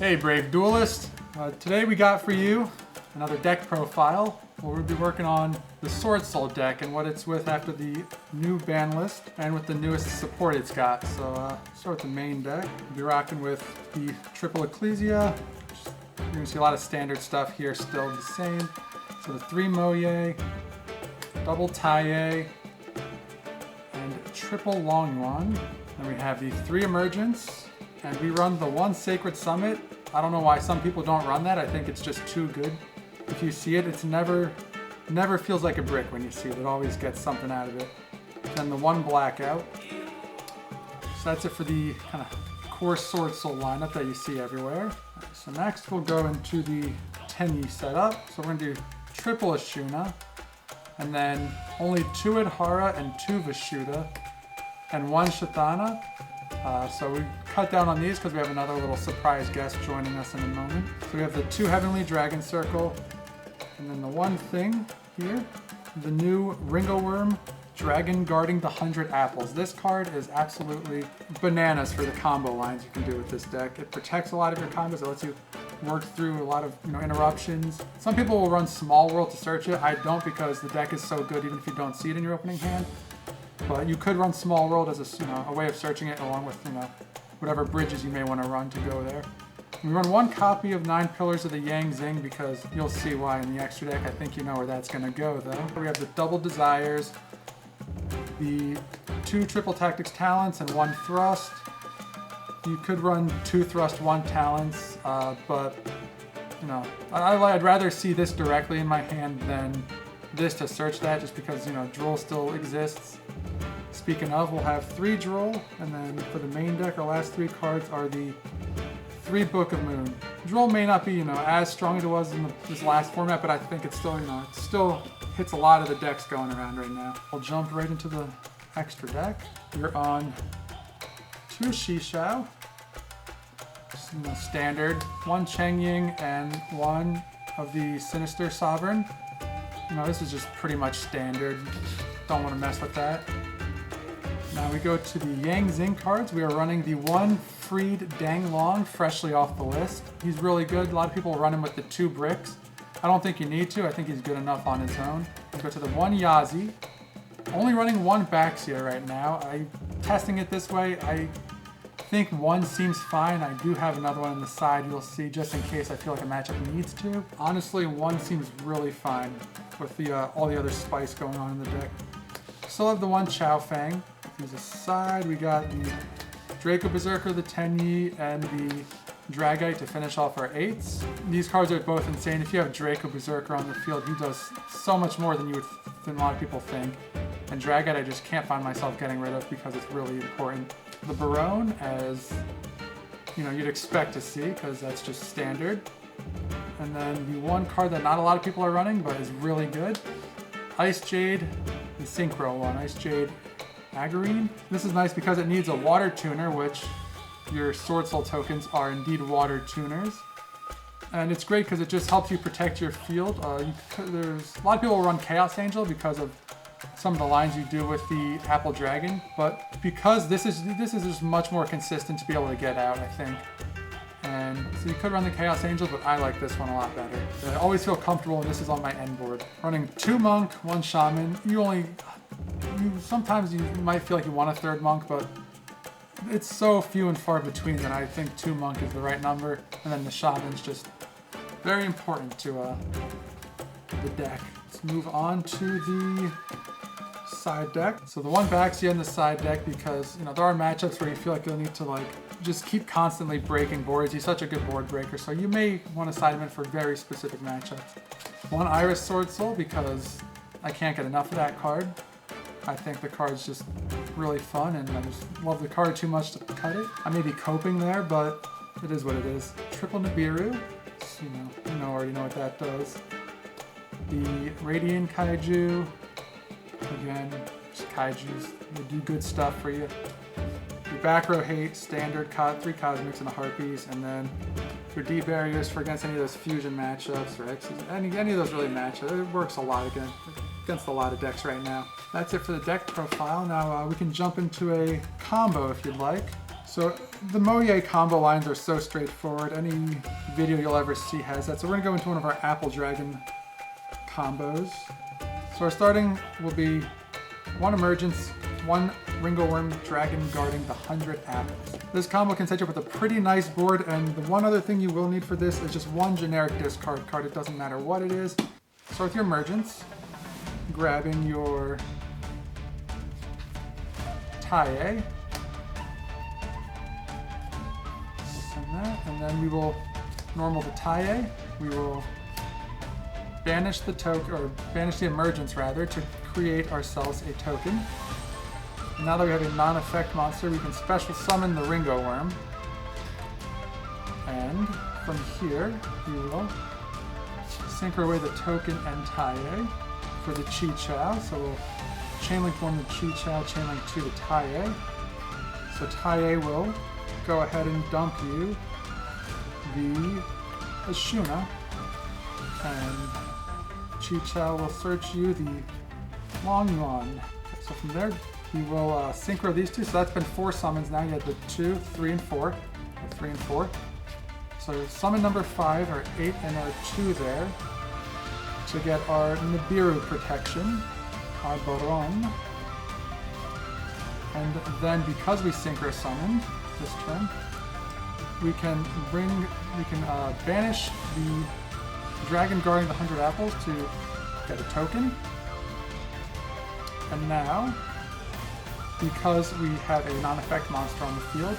Hey Brave Duelist, today we got for you another deck profile where we'll be working on the Swordsoul deck and what it's with after the new Banlist and with the newest support it's got. So start with the main deck. We'll be rocking with the triple Ecclesia. You're going to see a lot of standard stuff here still the same. So the 3 Moye, double Taye, and triple Longyuan. Then we have the 3 Emergence. And we run the 1 Sacred Summit. I don't know why some people don't run that. I think it's just too good. If you see it, it's never feels like a brick when you see it. It always gets something out of it. Then the 1 Blackout. So that's it for the kind of core Swordsoul lineup that you see everywhere. So next we'll go into the Tenyi setup. So we're going to do triple Ashuna, and then only 2 Adhara and 2 Vishuddha, and 1 Shatana. So we cut down on these because we have another little surprise guest joining us in a moment. So we have the 2 Heavenly Dragon Circle, and then the 1 thing here, the new Ringleworm Dragon Guarding the 100 Apples. This card is absolutely bananas for the combo lines you can do with this deck. It protects a lot of your combos. It lets you work through a lot of interruptions. Some people will run Small World to search it. I don't, because the deck is so good even if you don't see it in your opening hand. But you could run Small World as a way of searching it, along with whatever bridges you may want to run to go there. We run 1 copy of 9 Pillars of the Yang Zing because you'll see why in the extra deck. I think you know where that's going to go though. We have the Double Desires, the 2 Triple Tactics Talents, and 1 Thrust. You could run 2 Thrust, 1 Talents, but I'd rather see this directly in my hand than this to search that, just because Droll still exists. Speaking of, we'll have 3 Droll, and then for the main deck, our last 3 cards are the 3 Book of Moon. Droll may not be as strong as it was in this last format, but I think it's still it still hits a lot of the decks going around right now. We'll jump right into the extra deck. We're on 2 Shishao, standard, 1 Chengying, and 1 of the Sinister Sovereign. This is just pretty much standard. Don't want to mess with that. Now we go to the Yang Zing cards. We are running the 1 Freed Denglong, freshly off the list. He's really good. A lot of people run him with the 2 bricks. I don't think you need to. I think he's good enough on his own. We go to the 1 Yazi. Only running 1 Baxia right now. I'm testing it this way. I think 1 seems fine. I do have another one on the side you'll see, just in case I feel like a matchup needs to. Honestly, 1 seems really fine with all the other spice going on in the deck. Still have the 1 Chao Fang. He's aside. We got the Draco Berserker, the Tenyi, and the Dragite to finish off our 8s. These cards are both insane. If you have Draco Berserker on the field, he does so much more than a lot of people think. And Dragite I just can't find myself getting rid of because it's really important. The Barone, as you'd expect to see, because that's just standard. And then the 1 card that not a lot of people are running, but is really good, Ice Jade, the Synchro one, Ice Jade Agarine. This is nice because it needs a water tuner, which your Swordsoul tokens are indeed water tuners. And it's great because it just helps you protect your field. There's a lot of people run Chaos Angel because of some of the lines you do with the Apple Dragon, but because this is just much more consistent to be able to get out, I think. And so you could run the Chaos Angel, but I like this one a lot better. I always feel comfortable when this is on my end board. Running 2 Monk, 1 Shaman. Sometimes you might feel like you want a 3rd Monk, but it's so few and far between that I think 2 Monk is the right number. And then the Shaman's just very important to the deck. Let's move on to the side deck. So the 1 Baxia in the side deck, because there are matchups where you feel like you'll need to just keep constantly breaking boards. He's such a good board breaker, so you may want to side him in for very specific matchups. 1 Iris Swordsoul, because I can't get enough of that card. I think the card's just really fun, and I just love the card too much to cut it. I may be coping there, but it is what it is. Triple Nibiru, so, already know what that does. The Radiant Kaiju, again, just Kaijus, they do good stuff for you. Your back row hate, standard, 3 Cosmics and a Harpies, and then your D barriers for against any of those fusion matchups or X's, any of those really matchups. It works a lot against a lot of decks right now. That's it for the deck profile. Now we can jump into a combo if you'd like. So the Moye combo lines are so straightforward. Any video you'll ever see has that. So we're gonna go into one of our Apple Dragon combos. So our starting will be 1 emergence, 1 Ringleworm Dragon guarding the 100 apples. This combo can set you up with a pretty nice board, and the one other thing you will need for this is just 1 generic discard card. It doesn't matter what it is. Start with your emergence, grabbing your Taye. And then we will normal the Taye. We will banish the token, or banish the emergence rather, to create ourselves a token. And now that we have a non-effect monster, we can special summon the Ringleworm. And from here, we will synchro away the token and Taye for the Chi Chow. So we'll chain link 1 the Chi Chow, chain link 2 the Taye. So Taye will go ahead and dump you the Ashuna, and Chi Chow will search you the Long Yuan. So from there, we will synchro these two. So that's been 4 summons now. You have the 2, 3, and 4. Or 3 and 4. So summon number 5, our 8 and our 2 there, to get our Nibiru protection, our Baron. And then because we synchro summoned this turn, we can banish the Dragon guarding the 100 apples to get a token. And now, because we have a non-effect monster on the field,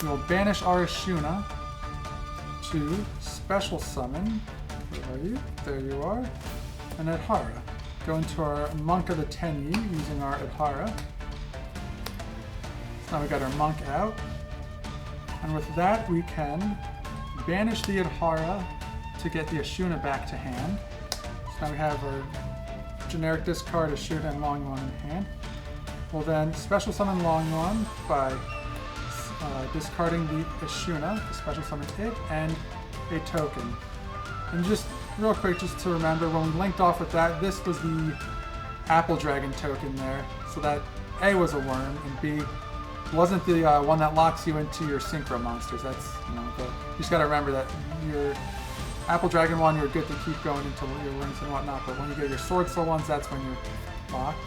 we will banish our Ashuna to special summon, where are you? There you are, an Adhara. Go into our Monk of the Tenyi using our Adhara. So now we got our Monk out. And with that, we can banish the Adhara to get the Ashuna back to hand. So now we have our generic discard Ashuna and Long Yuan in hand. We'll then special summon Long Yuan by discarding the Ashuna to special summon it and a token. And just real quick, just to remember, when we linked off with that, this was the Apple Dragon token there. So that A was a worm and B wasn't the one that locks you into your synchro monsters. That's, you just gotta remember that your Apple Dragon one, you're good to keep going until your links and whatnot, but when you get your Swordsoul ones, that's when you're locked.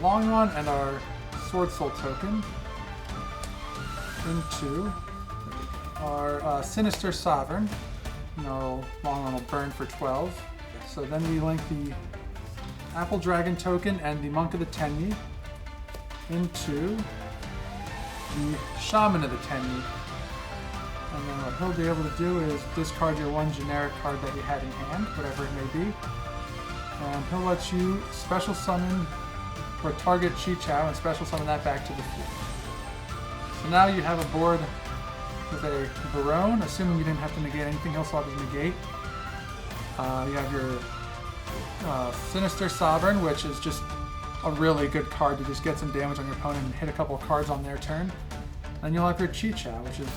Long One and our Swordsoul token into our Sinister Sovereign. Long One will burn for 12. So then we link the Apple Dragon token and the Monk of the Tenyi into the Shaman of the Tenyi. And then what he'll be able to do is discard your 1 generic card that you had in hand, whatever it may be. And he'll let you special summon or target Chi Chow and special summon that back to the field. So now you have a board with a Baron, assuming you didn't have to negate anything else off his negate. You have your Sinister Sovereign, which is just a really good card to just get some damage on your opponent and hit a couple of cards on their turn. Then you'll have your Chi Chow, which is,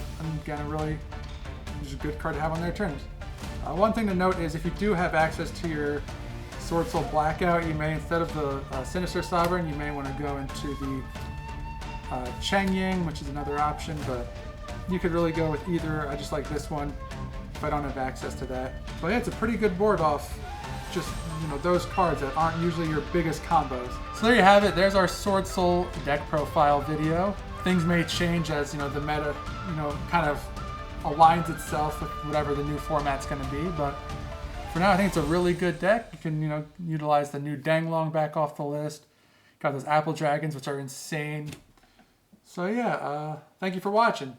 again, a good card to have on their turns. One thing to note is if you do have access to your Swordsoul Blackout, you may, instead of the Sinister Sovereign, you may want to go into the Cheng Ying, which is another option, but you could really go with either. I just like this one if I don't have access to that. But yeah, it's a pretty good board off just, those cards that aren't usually your biggest combos. So there you have it. There's our Swordsoul deck profile video. Things may change as, the meta, kind of aligns itself with whatever the new format's going to be, but for now I think it's a really good deck. You can, utilize the new Denglong back off the list. Got those Apple Dragons, which are insane. So yeah, thank you for watching.